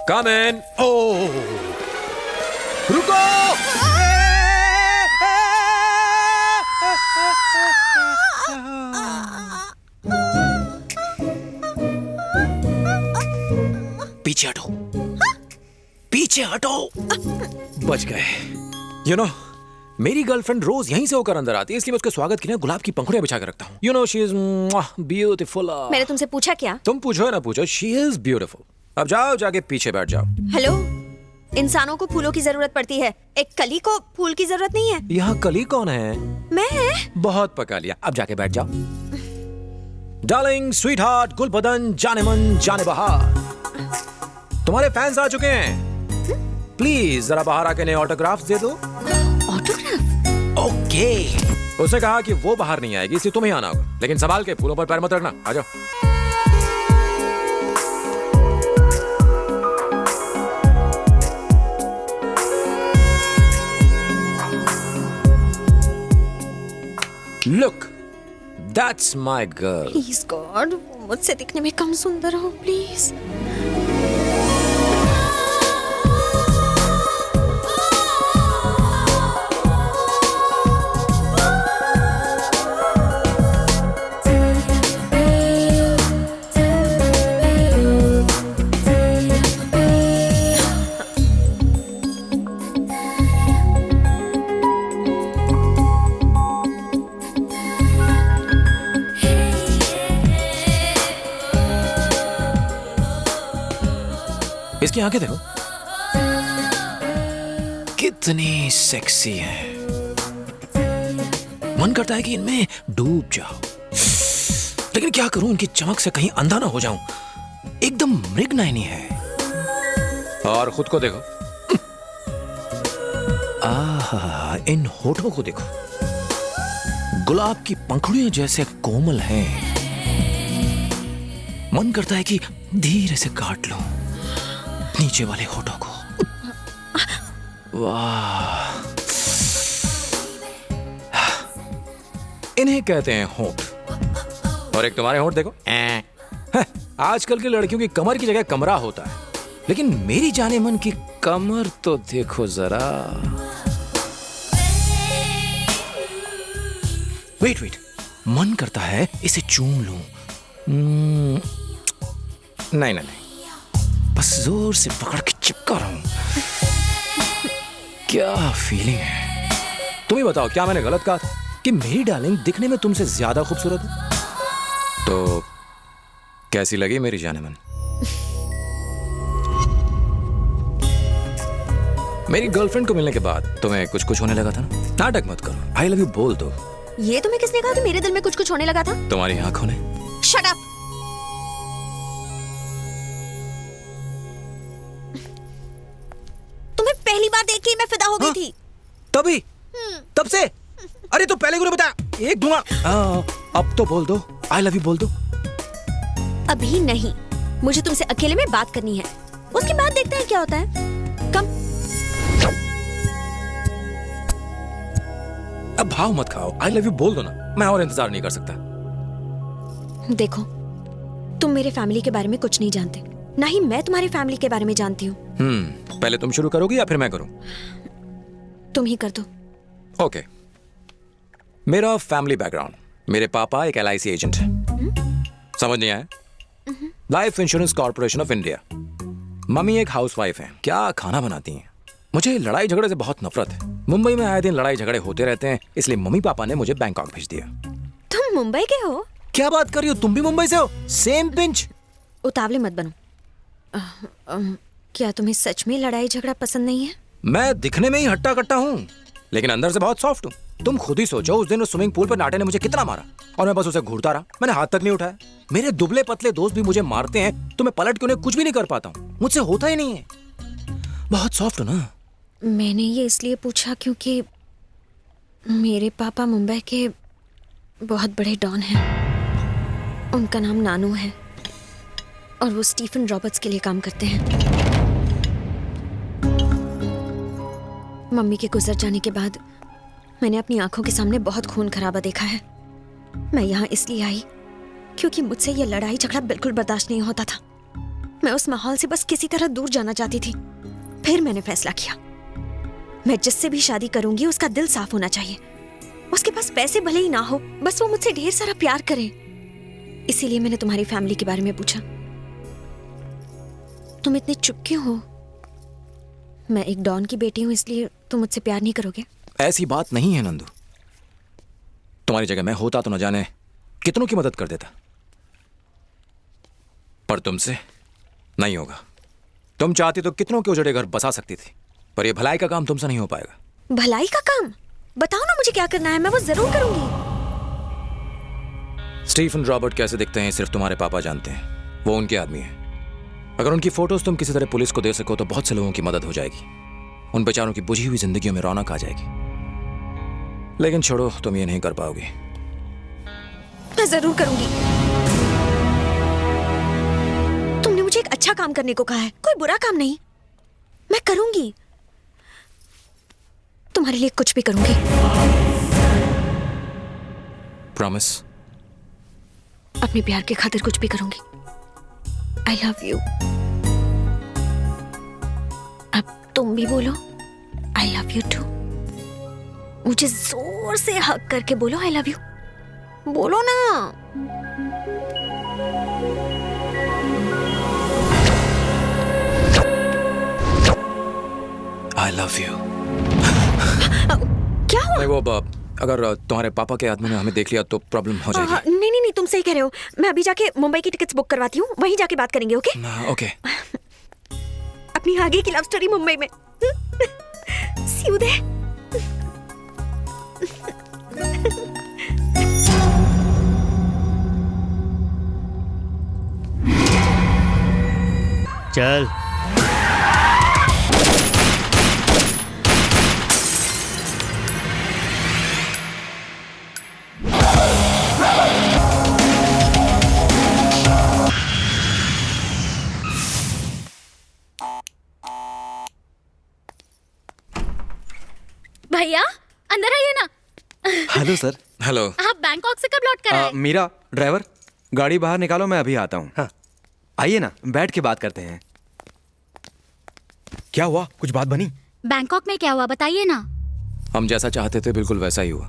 Come in. Oh, रुको. पीछे हटो. पीछे हटो. बच गए. You know, मेरी गर्लफ्रेंड रोज यहीं से होकर अंदर आती है, इसलिए मैं उसके स्वागत के लिए गुलाब की पंखुड़ियां बिछा कर रखता हूँ. You know, she is beautiful. मैंने तुमसे पूछा क्या? तुम पूछो या ना पूछो, she is beautiful. अब जाओ, जाके पीछे बैठ जाओ. हेलो, इंसानों को फूलों की जरूरत पड़ती है, एक कली को फूल की जरूरत नहीं है. यहाँ कली कौन है? मैं. बहुत पका लिया, अब जाके बैठ जाओ. डार्लिंग, स्वीट हार्ट, गुल बदन, जाने मन जाने बहार, तुम्हारे फैंस आ चुके हैं. प्लीज जरा बाहर आके नए ऑटोग्राफ्स दे दो. ऑटोग्राफ? ओके. उसने कहा कि वो बाहर नहीं आएगी, इसलिए तुम्हें आना होगा, लेकिन संभाल के, फूलों पर पैर मत रखना. आ जाओ. Look, that's my girl. Please God, मुझसे दिखने में कम सुंदर हो प्लीज. इसकी आंखें देखो, कितनी सेक्सी है. मन करता है कि इनमें डूब जाओ, लेकिन क्या करूं, इनकी चमक से कहीं अंधा ना हो जाऊं. एकदम मृगनयनी है. और खुद को देखो. आहा, इन होठों को देखो, गुलाब की पंखुड़ियां जैसे कोमल हैं. मन करता है कि धीरे से काट लूं नीचे वाले होठों को. वाह, इन्हें कहते हैं होठ. और एक तुम्हारे होठ देखो. आजकल की लड़कियों की कमर की जगह कमरा होता है, लेकिन मेरी जाने मन की कमर तो देखो जरा. वेट, मन करता है इसे चूम लूं. नहीं, बस जोर से पकड़ के चिपका रहा हूं. क्या फीलिंग है. तुम ही बताओ, क्या मैंने गलत कहा था कि मेरी डार्लिंग दिखने में तुमसे ज्यादा खूबसूरत है? तो कैसी लगी मेरी जाने मन? मेरी गर्लफ्रेंड को मिलने के बाद तुम्हें कुछ होने लगा था ना? नाटक मत करो, आई लव यू बोल दो. ये तुम्हें किसने कहा कि मेरे दिल में कुछ होने लगा था? तुम्हारी आंखों ने. Shut up. तुम्हें पहली बार देख के मैं फिदा हो गई थी. तभी? तब से? अरे तो पहले क्यों नहीं बताया? एक दूंगा. अब तो बोल दो, आई लव यू बोल दो. अभी नहीं, मुझे तुमसे अकेले में बात करनी है, उसके बाद देखते हैं क्या होता है. कम. अब भाव मत खाओ, आई लव यू बोल दो ना, मैं और इंतजार नहीं कर सकता. देखो, तुम मेरे फैमिली के बारे में कुछ नहीं जानते, ना ही मैं तुम्हारी फैमिली के बारे में जानती हूँ. पहले तुम शुरू करोगी या फिर मैं करूं? तुम ही कर दो. ओके. मेरा फैमिली बैकग्राउंड, मेरे पापा एक LIC एजेंट है. समझ नहीं आया? Life insurance corporation of India. Mummy एक हाउसवाइफ है. क्या खाना बनाती हैं. मुझे लड़ाई झगड़े से बहुत नफरत है. मुंबई में आए दिन लड़ाई झगड़े होते रहते हैं, इसलिए मम्मी पापा ने मुझे बैंकॉक भेज दिया. तुम मुंबई के हो? क्या बात कर रही हो, तुम भी मुंबई से हो? Same pinch. उतावले मत बनो. क्या तुम्हें सच में लड़ाई झगड़ा पसंद नहीं है? मैं दिखने में ही हट्टा कट्टा हूँ, लेकिन अंदर से बहुत सॉफ्ट हूँ. तुम खुद ही सोचो, उस दिन उस स्विमिंग पूल पर नाटे ने मुझे कितना मारा और मैं बस उसे घूरता रहा. मैंने हाथ तक नहीं उठाया. मेरे दुबले पतले दोस्त भी मुझे मारते हैं तो मैं पलट के उन्हें कुछ भी नहीं कर पाता हूँ. मुझसे होता ही नहीं है. बहुत सॉफ्ट हो ना. मैंने ये इसलिए पूछा क्योंकि मेरे पापा मुंबई के बहुत बड़े डॉन हैं. उनका नाम नानू है और वो स्टीफन रॉबर्ट्स के लिए काम करते हैं. मम्मी के गुजर जाने के बाद मैंने अपनी आंखों के सामने बहुत खून खराबा देखा है. मैं यहाँ इसलिए आई क्योंकि मुझसे ये लड़ाई झगड़ा बिल्कुल बर्दाश्त नहीं होता था. मैं उस माहौल से बस किसी तरह दूर जाना चाहती थी। फिर मैंने फैसला किया, मैं जिससे भी शादी करूंगी उसका दिल साफ होना चाहिए। उसके पास पैसे भले ही ना हो, बस वो मुझसे ढेर सारा प्यार करे। इसीलिए मैंने तुम्हारी फैमिली के बारे में पूछा। तुम इतने चुप क्यों हो? मैं एक डॉन की बेटी हूं, इसलिए तुम मुझसे प्यार नहीं करोगे? ऐसी बात नहीं है नंदू। तुम्हारी जगह मैं होता तो न जाने कितनों की मदद कर देता, पर तुमसे नहीं होगा। तुम चाहती तो कितनों के उजड़े घर बसा सकती थी, पर यह भलाई का काम तुमसे नहीं हो पाएगा। भलाई का काम? बताओ ना मुझे क्या करना है, मैं वो जरूर करूंगी। स्टीफन रॉबर्ट कैसे दिखते हैं सिर्फ तुम्हारे पापा जानते हैं। वो उनके आदमी हैं। अगर उनकी फोटोज तुम किसी तरह पुलिस को दे सको तो बहुत से लोगों की मदद हो जाएगी। उन बेचारों की बुझी हुई जिंदगियों में रौनक आ जाएगी। लेकिन छोड़ो, तुम ये नहीं कर पाओगी। मैं जरूर करूंगी। तुमने मुझे एक अच्छा काम करने को कहा है, कोई बुरा काम नहीं। मैं करूंगी, तुम्हारे लिए कुछ भी करूंगी। प्रॉमिस? अपने प्यार की खातिर कुछ भी करूंगी। I love you. अब तुम भी बोलो आई लव यू टू। मुझे जोर से हग करके बोलो आई लव यू। बोलो ना। I love you. क्या हुआ? नहीं, वो अगर तुम्हारे पापा के आदमी ने हमें देख लिया तो प्रॉब्लम हो जाएगी। नहीं नहीं नहीं, तुम सही कह रहे हो। मैं अभी जाके मुंबई की टिकट्स बुक करवाती हूँ, वहीं जाके बात करेंगे। Okay okay. अपनी आगे की लव स्टोरी मुंबई में। सी यू देयर। चल। भैया अंदर आइए ना। Hello sir. हेलो। आप बैंकॉक से कब लौट कर आए? मीरा, ड्राइवर गाड़ी बाहर निकालो, मैं अभी आता हूँ। हाँ। आइए ना, बैठ के बात करते हैं। क्या हुआ, कुछ बात बनी? बैंकॉक में क्या हुआ बताइए ना। हम जैसा चाहते थे बिल्कुल वैसा ही हुआ।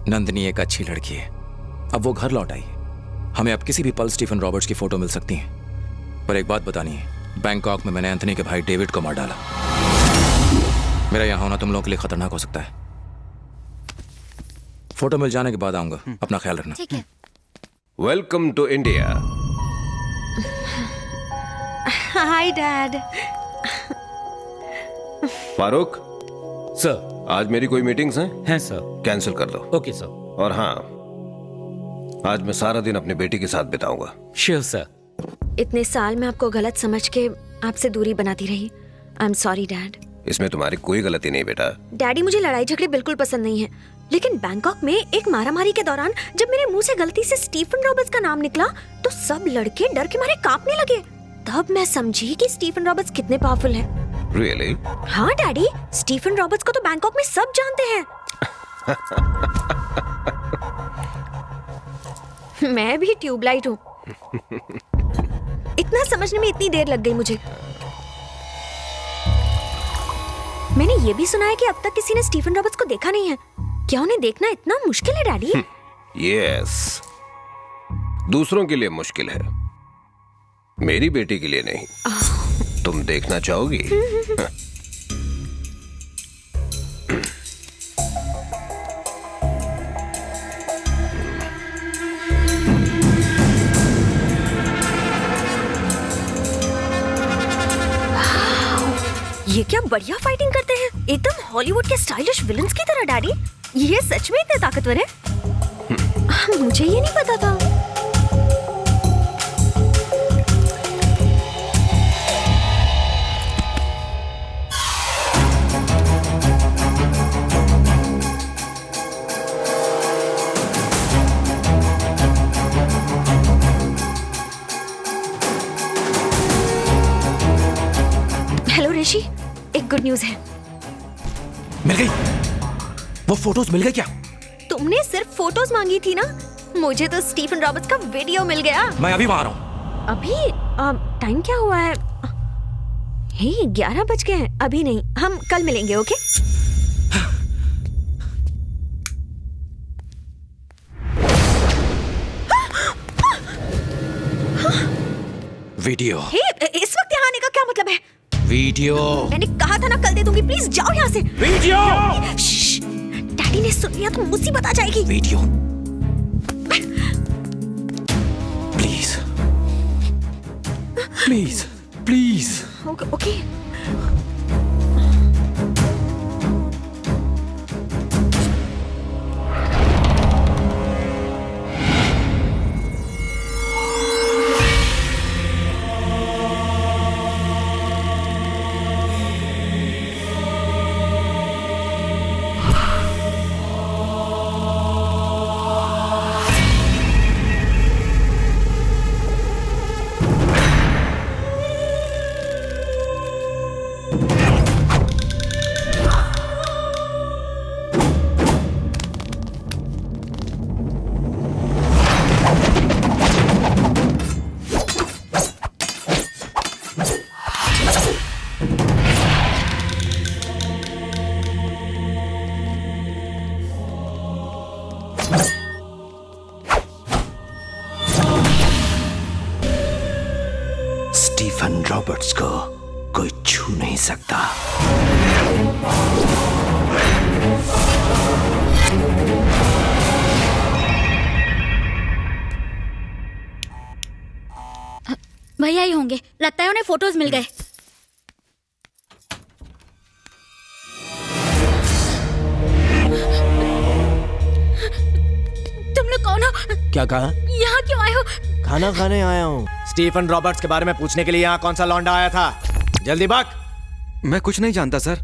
नंदनी एक अच्छी लड़की है, अब वो घर लौट आई। हमें अब किसी भी पल स्टीफन रॉबर्ट्स की फोटो मिल सकती है। पर एक बात बतानी है, बैंकॉक में मैंने एंथनी के भाई डेविड को मार डाला। मेरा यहाँ होना तुम लोगों के लिए खतरनाक हो सकता है। फोटो मिल जाने के बाद आऊंगा, अपना ख्याल रखना। ठीक है। Welcome to India. Hi dad. Farooq, sir. आज मेरी कोई मीटिंग्स हैं? सर। कैंसिल कर दो। Okay sir. और हाँ, आज मैं सारा दिन अपनी बेटी के साथ बिताऊंगा। Sure sir. इतने साल में आपको गलत समझ के आपसे दूरी बनाती रही। I am sorry dad. इसमें तुम्हारी कोई गलती नहीं बेटा। डैडी, मुझे लड़ाई झगड़े बिल्कुल पसंद नहीं है, लेकिन बैंकॉक में एक मारामारी के दौरान जब मेरे मुंह से गलती से स्टीफन रॉबर्ट्स का नाम निकला तो सब लड़के डर के मारे कांपने लगे। तब मैं समझी कि स्टीफन रॉबर्ट्स कितने पावरफुल हैं। रियली? हाँ डैडी, स्टीफन रॉबर्ट्स को तो बैंकॉक में सब जानते हैं। मैं भी ट्यूबलाइट हूँ। इतना समझने में इतनी देर लग गई मुझे। मैंने ये भी सुना है कि अब तक किसी ने स्टीफन रॉबर्ट्स को देखा नहीं है। क्या उन्हें देखना इतना मुश्किल है डैडी? यस, दूसरों के लिए मुश्किल है, मेरी बेटी के लिए नहीं। तुम देखना चाहोगी? ये क्या बढ़िया फाइटिंग करते हैं, एकदम हॉलीवुड के स्टाइलिश विलन्स की तरह। डैडी, ये सच में इतने ताकतवर है? मुझे ये नहीं पता था। हेलो ऋषि, एक गुड न्यूज है। मिल गई? वो फोटोज मिल गई क्या? तुमने सिर्फ फोटोज मांगी थी ना, मुझे तो स्टीफन रॉबर्ट्स का वीडियो मिल गया। मैं अभी वहां आ रहा हूँ। अभी टाइम क्या हुआ है? हे 11 बज गए हैं। अभी नहीं, हम कल मिलेंगे, ओके? वीडियो। हे इस वक्त यहाँ आने का क्या मतलब है? वीडियो। मैंने कहा था ना कल दे दूंगी, प्लीज जाओ यहाँ से। वीडियो। श्श्श, डैडी ने सुन लिया तो मुसीबत आ जाएगी। Video. Please please please. Okay okay. Stephen Roberts को कोई छू नहीं सकता। भैया ही होंगे, लगता है उन्हें फोटोज मिल गए। तुम लोग कौन हो? क्या कहा? यहाँ क्यों आए हो? खाना खाने आया हूँ। स्टीफन रॉबर्ट्स के बारे में पूछने के लिए यहाँ कौन सा लौंडा आया था? जल्दी भाग। मैं कुछ नहीं जानता सर।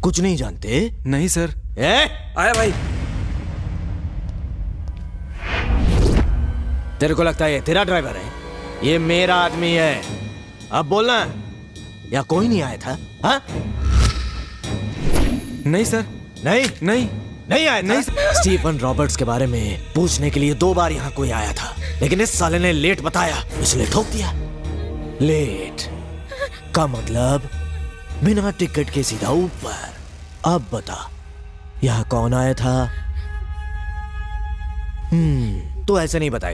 कुछ नहीं जानते? नहीं सर। आया भाई। तेरे को लगता है ये तेरा ड्राइवर है? ये मेरा आदमी है। अब बोलना, या कोई नहीं आया था? हाँ? नहीं सर। नहीं नहीं नहीं आया था? नहीं। स्टीफन रॉबर्ट्स के बारे में पूछने के लिए 2 बार यहाँ कोई आया था, लेकिन इस साले ने लेट बताया, इसलिए ठोक दिया। लेट का मतलब बिना टिकट के सीधा ऊपर। अब बता, यहाँ कौन आया था? तो ऐसे नहीं बताएगा।